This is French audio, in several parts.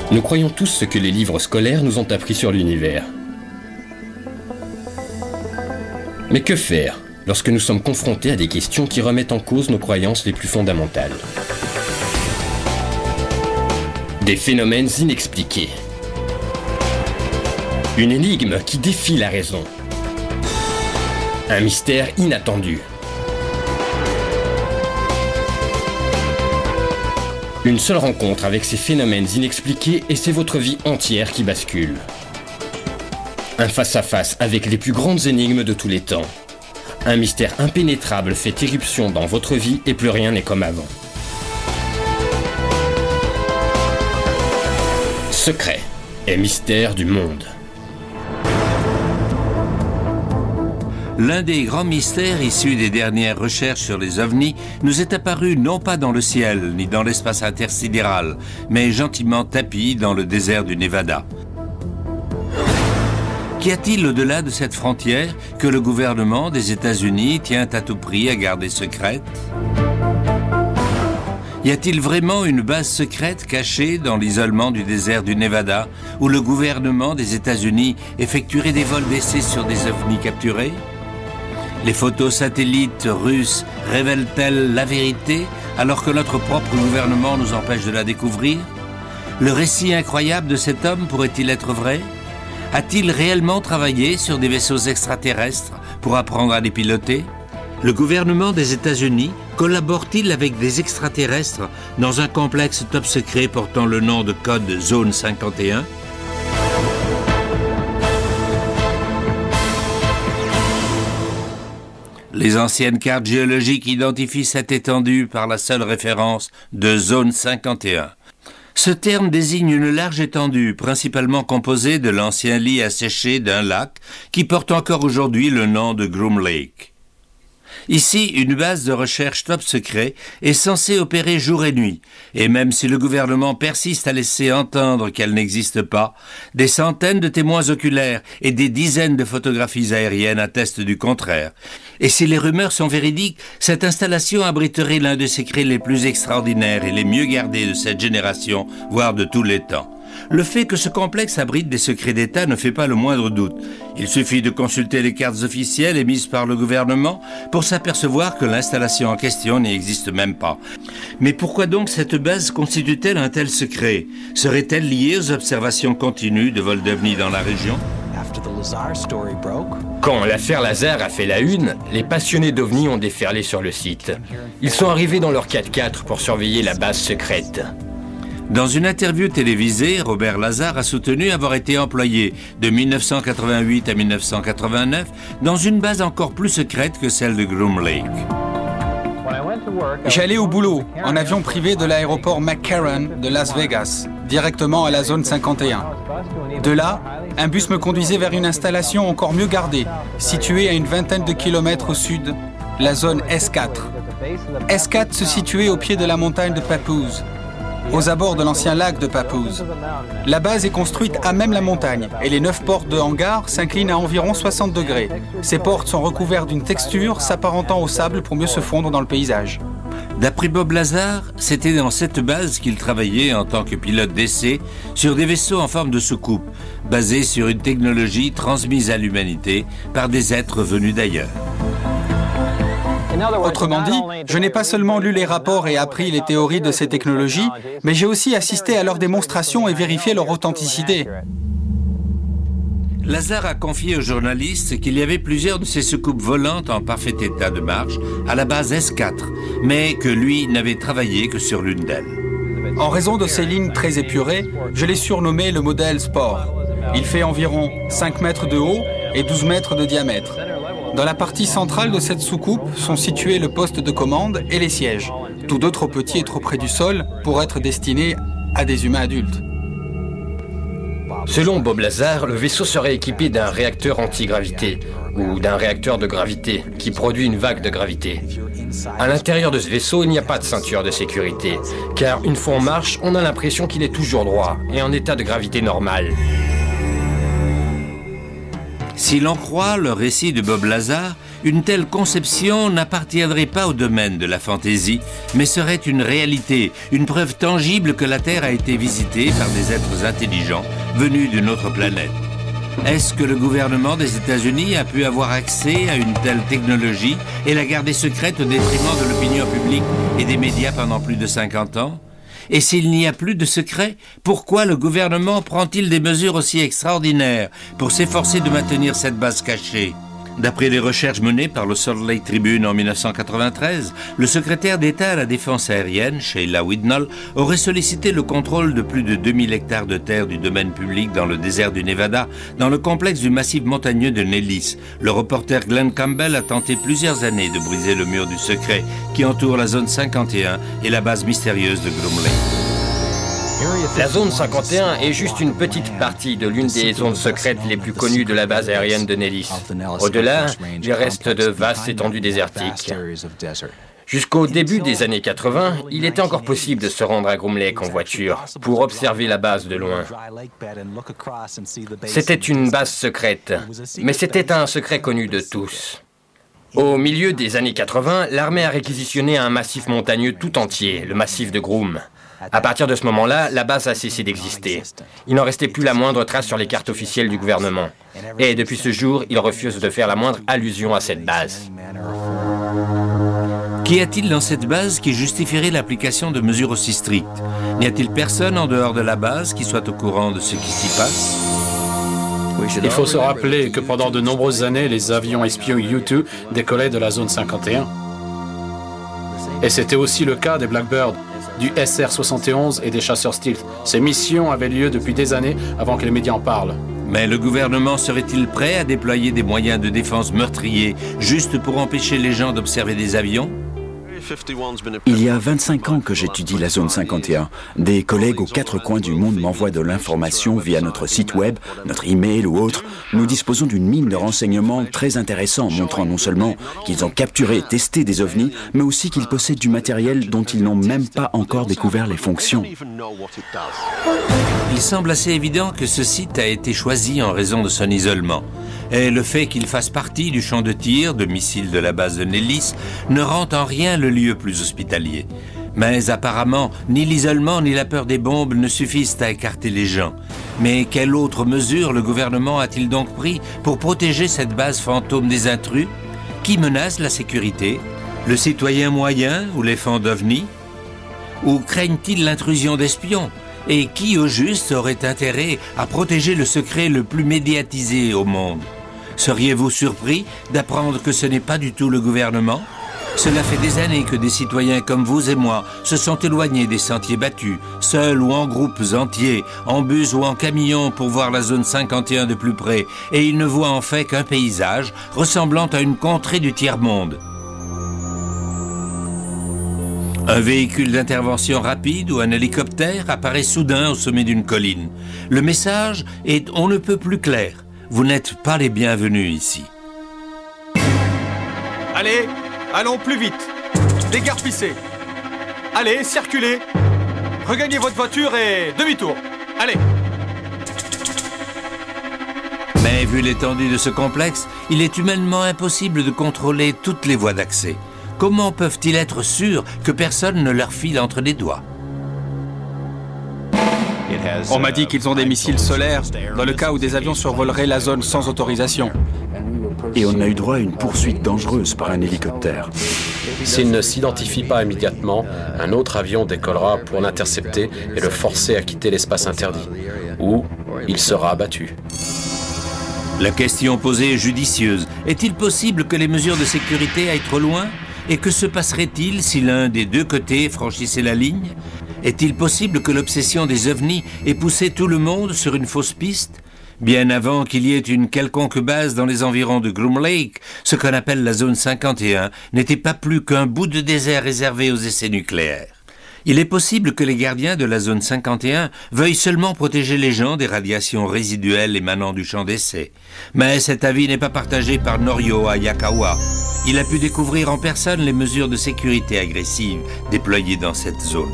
Nous croyons tous ce que les livres scolaires nous ont appris sur l'univers. Mais que faire lorsque nous sommes confrontés à des questions qui remettent en cause nos croyances les plus fondamentales? Des phénomènes inexpliqués. Une énigme qui défie la raison. Un mystère inattendu. Une seule rencontre avec ces phénomènes inexpliqués et c'est votre vie entière qui bascule. Un face-à-face avec les plus grandes énigmes de tous les temps. Un mystère impénétrable fait irruption dans votre vie et plus rien n'est comme avant. Secret et mystère du monde. L'un des grands mystères issus des dernières recherches sur les ovnis nous est apparu non pas dans le ciel ni dans l'espace intersidéral, mais gentiment tapi dans le désert du Nevada. Qu'y a-t-il au-delà de cette frontière que le gouvernement des États-Unis tient à tout prix à garder secrète? Y a-t-il vraiment une base secrète cachée dans l'isolement du désert du Nevada où le gouvernement des États-Unis effectuerait des vols d'essai sur des ovnis capturés? Les photos satellites russes révèlent-elles la vérité alors que notre propre gouvernement nous empêche de la découvrir? Le récit incroyable de cet homme pourrait-il être vrai? A-t-il réellement travaillé sur des vaisseaux extraterrestres pour apprendre à les piloter? Le gouvernement des États-Unis collabore-t-il avec des extraterrestres dans un complexe top secret portant le nom de code Zone 51? Les anciennes cartes géologiques identifient cette étendue par la seule référence de Zone 51. Ce terme désigne une large étendue, principalement composée de l'ancien lit asséché d'un lac qui porte encore aujourd'hui le nom de Groom Lake. Ici, une base de recherche top secret est censée opérer jour et nuit, et même si le gouvernement persiste à laisser entendre qu'elle n'existe pas, des centaines de témoins oculaires et des dizaines de photographies aériennes attestent du contraire. Et si les rumeurs sont véridiques, cette installation abriterait l'un des secrets les plus extraordinaires et les mieux gardés de cette génération, voire de tous les temps. Le fait que ce complexe abrite des secrets d'État ne fait pas le moindre doute. Il suffit de consulter les cartes officielles émises par le gouvernement pour s'apercevoir que l'installation en question n'y existe même pas. Mais pourquoi donc cette base constitue-t-elle un tel secret? Serait-elle liée aux observations continues de vols d'ovnis dans la région? Quand l'affaire Lazare a fait la une, les passionnés d'ovnis ont déferlé sur le site. Ils sont arrivés dans leur 4x4 pour surveiller la base secrète. Dans une interview télévisée, Robert Lazar a soutenu avoir été employé de 1988 à 1989 dans une base encore plus secrète que celle de Groom Lake. J'allais au boulot en avion privé de l'aéroport McCarran de Las Vegas, directement à la zone 51. De là, un bus me conduisait vers une installation encore mieux gardée, située à une vingtaine de kilomètres au sud, la zone S4. S4 se situait au pied de la montagne de Papoose, aux abords de l'ancien lac de Papoose. La base est construite à même la montagne et les 9 portes de hangar s'inclinent à environ 60 degrés. Ces portes sont recouvertes d'une texture s'apparentant au sable pour mieux se fondre dans le paysage. D'après Bob Lazar, c'était dans cette base qu'il travaillait en tant que pilote d'essai sur des vaisseaux en forme de soucoupe, basés sur une technologie transmise à l'humanité par des êtres venus d'ailleurs. Autrement dit, je n'ai pas seulement lu les rapports et appris les théories de ces technologies, mais j'ai aussi assisté à leur démonstration et vérifié leur authenticité. Lazar a confié aux journalistes qu'il y avait plusieurs de ces soucoupes volantes en parfait état de marche à la base S4, mais que lui n'avait travaillé que sur l'une d'elles. En raison de ces lignes très épurées, je l'ai surnommé le modèle Sport. Il fait environ 5 mètres de haut et 12 mètres de diamètre. Dans la partie centrale de cette soucoupe sont situés le poste de commande et les sièges, tous deux trop petits et trop près du sol pour être destinés à des humains adultes. Selon Bob Lazar, le vaisseau serait équipé d'un réacteur anti-gravité ou d'un réacteur de gravité qui produit une vague de gravité. À l'intérieur de ce vaisseau, il n'y a pas de ceinture de sécurité, car une fois en marche, on a l'impression qu'il est toujours droit et en état de gravité normale. Si l'on croit le récit de Bob Lazar, une telle conception n'appartiendrait pas au domaine de la fantaisie, mais serait une réalité, une preuve tangible que la Terre a été visitée par des êtres intelligents venus d'une autre planète. Est-ce que le gouvernement des États-Unis a pu avoir accès à une telle technologie et la garder secrète au détriment de l'opinion publique et des médias pendant plus de 50 ans? Et s'il n'y a plus de secret, pourquoi le gouvernement prend-il des mesures aussi extraordinaires pour s'efforcer de maintenir cette base cachée? D'après les recherches menées par le Salt Lake Tribune en 1993, le secrétaire d'État à la défense aérienne, Sheila Widnall, aurait sollicité le contrôle de plus de 2000 hectares de terre du domaine public dans le désert du Nevada, dans le complexe du massif montagneux de Nellis. Le reporter Glenn Campbell a tenté plusieurs années de briser le mur du secret qui entoure la zone 51 et la base mystérieuse de Groom Lake. La zone 51 est juste une petite partie de l'une des zones secrètes les plus connues de la base aérienne de Nellis. Au-delà, il reste de vastes étendues désertiques. Jusqu'au début des années 80, il était encore possible de se rendre à Groom Lake en voiture pour observer la base de loin. C'était une base secrète, mais c'était un secret connu de tous. Au milieu des années 80, l'armée a réquisitionné un massif montagneux tout entier, le massif de Groom. À partir de ce moment-là, la base a cessé d'exister. Il n'en restait plus la moindre trace sur les cartes officielles du gouvernement. Et depuis ce jour, il refuse de faire la moindre allusion à cette base. Qu'y a-t-il dans cette base qui justifierait l'application de mesures aussi strictes? N'y a-t-il personne en dehors de la base qui soit au courant de ce qui s'y passe? Il faut se rappeler que pendant de nombreuses années, les avions espions U-2 décollaient de la zone 51. Et c'était aussi le cas des Blackbird, du SR-71 et des chasseurs Stealth. Ces missions avaient lieu depuis des années avant que les médias en parlent. Mais le gouvernement serait-il prêt à déployer des moyens de défense meurtriers juste pour empêcher les gens d'observer des avions? Il y a 25 ans que j'étudie la zone 51. Des collègues aux 4 coins du monde m'envoient de l'information via notre site web, notre email ou autre. Nous disposons d'une mine de renseignements très intéressants, montrant non seulement qu'ils ont capturé et testé des ovnis, mais aussi qu'ils possèdent du matériel dont ils n'ont même pas encore découvert les fonctions. Il semble assez évident que ce site a été choisi en raison de son isolement. Et le fait qu'il fasse partie du champ de tir de missiles de la base de Nellis ne rend en rien le lieu plus hospitalier. Mais apparemment, ni l'isolement ni la peur des bombes ne suffisent à écarter les gens. Mais quelle autre mesure le gouvernement a-t-il donc pris pour protéger cette base fantôme des intrus? Qui menace la sécurité? Le citoyen moyen ou les fans d'OVNI? Ou craignent-ils l'intrusion d'espions? Et qui, au juste, aurait intérêt à protéger le secret le plus médiatisé au monde? Seriez-vous surpris d'apprendre que ce n'est pas du tout le gouvernement? Cela fait des années que des citoyens comme vous et moi se sont éloignés des sentiers battus, seuls ou en groupes entiers, en bus ou en camion pour voir la zone 51 de plus près, et ils ne voient en fait qu'un paysage ressemblant à une contrée du tiers-monde. Un véhicule d'intervention rapide ou un hélicoptère apparaît soudain au sommet d'une colline. Le message est on ne peut plus clair. Vous n'êtes pas les bienvenus ici. Allez, allons plus vite. Déguerpissez. Allez, circulez. Regagnez votre voiture et demi-tour. Allez. Mais vu l'étendue de ce complexe, il est humainement impossible de contrôler toutes les voies d'accès. Comment peuvent-ils être sûrs que personne ne leur file entre les doigts? On m'a dit qu'ils ont des missiles solaires dans le cas où des avions survoleraient la zone sans autorisation. Et on a eu droit à une poursuite dangereuse par un hélicoptère. S'il ne s'identifie pas immédiatement, un autre avion décollera pour l'intercepter et le forcer à quitter l'espace interdit, ou il sera abattu. La question posée est judicieuse. Est-il possible que les mesures de sécurité aillent trop loin? Et que se passerait-il si l'un des deux côtés franchissait la ligne? Est-il possible que l'obsession des ovnis ait poussé tout le monde sur une fausse piste? Bien avant qu'il y ait une quelconque base dans les environs de Groom Lake, ce qu'on appelle la zone 51 n'était pas plus qu'un bout de désert réservé aux essais nucléaires. Il est possible que les gardiens de la zone 51 veuillent seulement protéger les gens des radiations résiduelles émanant du champ d'essai. Mais cet avis n'est pas partagé par Norio Hayakawa. Il a pu découvrir en personne les mesures de sécurité agressives déployées dans cette zone.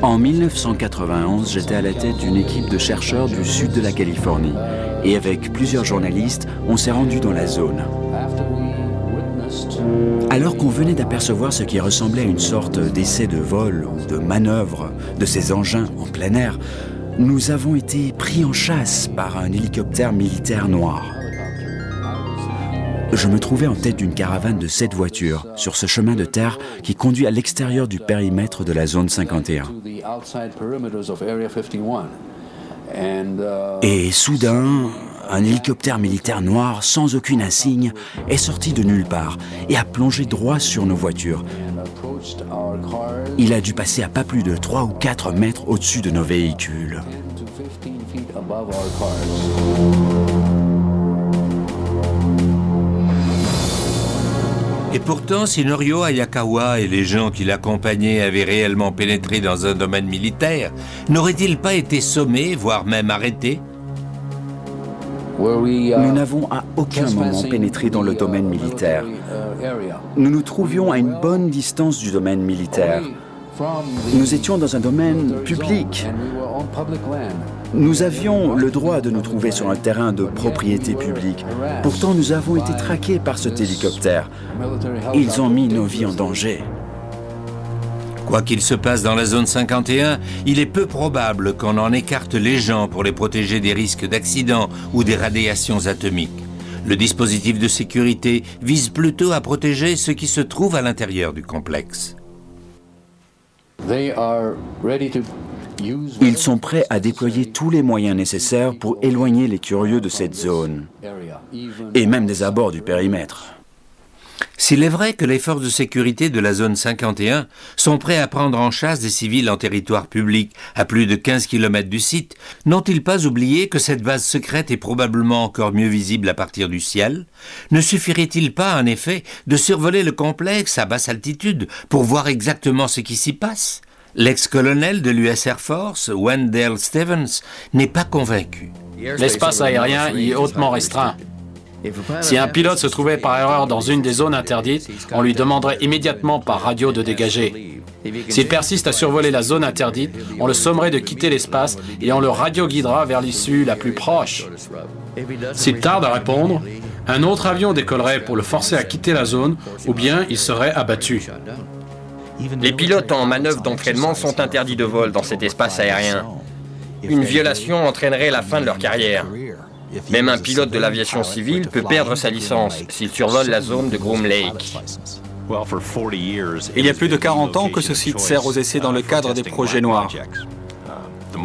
En 1991, j'étais à la tête d'une équipe de chercheurs du sud de la Californie. Et avec plusieurs journalistes, on s'est rendu dans la zone. Alors qu'on venait d'apercevoir ce qui ressemblait à une sorte d'essai de vol ou de manœuvre de ces engins en plein air, nous avons été pris en chasse par un hélicoptère militaire noir. Je me trouvais en tête d'une caravane de 7 voitures sur ce chemin de terre qui conduit à l'extérieur du périmètre de la zone 51. Et soudain, un hélicoptère militaire noir sans aucun insigne est sorti de nulle part et a plongé droit sur nos voitures. Il a dû passer à pas plus de 3 ou 4 mètres au-dessus de nos véhicules. Et pourtant, si Norio Hayakawa et les gens qui l'accompagnaient avaient réellement pénétré dans un domaine militaire, n'auraient-ils pas été sommés, voire même arrêtés? Nous n'avons à aucun moment pénétré dans le domaine militaire. Nous nous trouvions à une bonne distance du domaine militaire. Nous étions dans un domaine public. Nous avions le droit de nous trouver sur un terrain de propriété publique. Pourtant, nous avons été traqués par cet hélicoptère. Ils ont mis nos vies en danger. Quoi qu'il se passe dans la zone 51, il est peu probable qu'on en écarte les gens pour les protéger des risques d'accidents ou des radiations atomiques. Le dispositif de sécurité vise plutôt à protéger ceux qui se trouvent à l'intérieur du complexe. Ils sont prêts à déployer tous les moyens nécessaires pour éloigner les curieux de cette zone, et même des abords du périmètre. S'il est vrai que les forces de sécurité de la zone 51 sont prêts à prendre en chasse des civils en territoire public à plus de 15 km du site, n'ont-ils pas oublié que cette base secrète est probablement encore mieux visible à partir du ciel? Ne suffirait-il pas, en effet, de survoler le complexe à basse altitude pour voir exactement ce qui s'y passe? L'ex-colonel de l'US Air Force, Wendell Stevens, n'est pas convaincu. L'espace aérien y est hautement restreint. Si un pilote se trouvait par erreur dans une des zones interdites, on lui demanderait immédiatement par radio de dégager. S'il persiste à survoler la zone interdite, on le sommerait de quitter l'espace et on le radioguidera vers l'issue la plus proche. S'il tarde à répondre, un autre avion décollerait pour le forcer à quitter la zone ou bien il serait abattu. Les pilotes en manœuvre d'entraînement sont interdits de vol dans cet espace aérien. Une violation entraînerait la fin de leur carrière. Même un pilote de l'aviation civile peut perdre sa licence s'il survole la zone de Groom Lake. Il y a plus de 40 ans que ce site sert aux essais dans le cadre des projets noirs.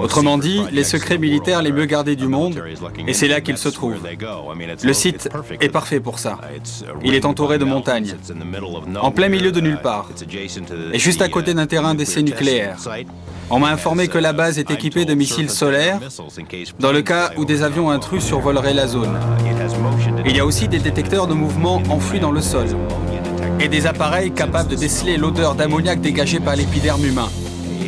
Autrement dit, les secrets militaires les mieux gardés du monde, et c'est là qu'ils se trouvent. Le site est parfait pour ça. Il est entouré de montagnes, en plein milieu de nulle part, et juste à côté d'un terrain d'essai nucléaire. On m'a informé que la base est équipée de missiles solaires dans le cas où des avions intrus survoleraient la zone. Il y a aussi des détecteurs de mouvement enfouis dans le sol et des appareils capables de déceler l'odeur d'ammoniac dégagée par l'épiderme humain.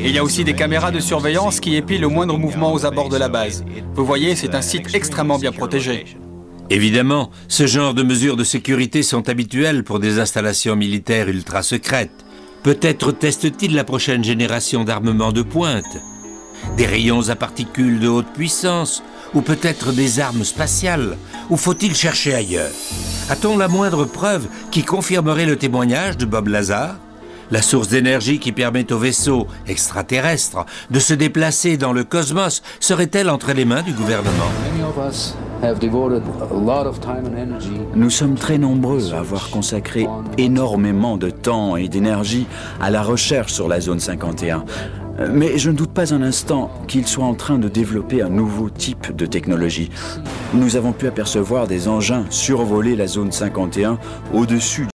Il y a aussi des caméras de surveillance qui épient le moindre mouvement aux abords de la base. Vous voyez, c'est un site extrêmement bien protégé. Évidemment, ce genre de mesures de sécurité sont habituelles pour des installations militaires ultra secrètes. Peut-être teste-t-il la prochaine génération d'armements de pointe, des rayons à particules de haute puissance, ou peut-être des armes spatiales, ou faut-il chercher ailleurs? A-t-on la moindre preuve qui confirmerait le témoignage de Bob Lazar? La source d'énergie qui permet aux vaisseaux extraterrestres de se déplacer dans le cosmos serait-elle entre les mains du gouvernement? Nous sommes très nombreux à avoir consacré énormément de temps et d'énergie à la recherche sur la zone 51. Mais je ne doute pas un instant qu'ils soient en train de développer un nouveau type de technologie. Nous avons pu apercevoir des engins survoler la zone 51 au-dessus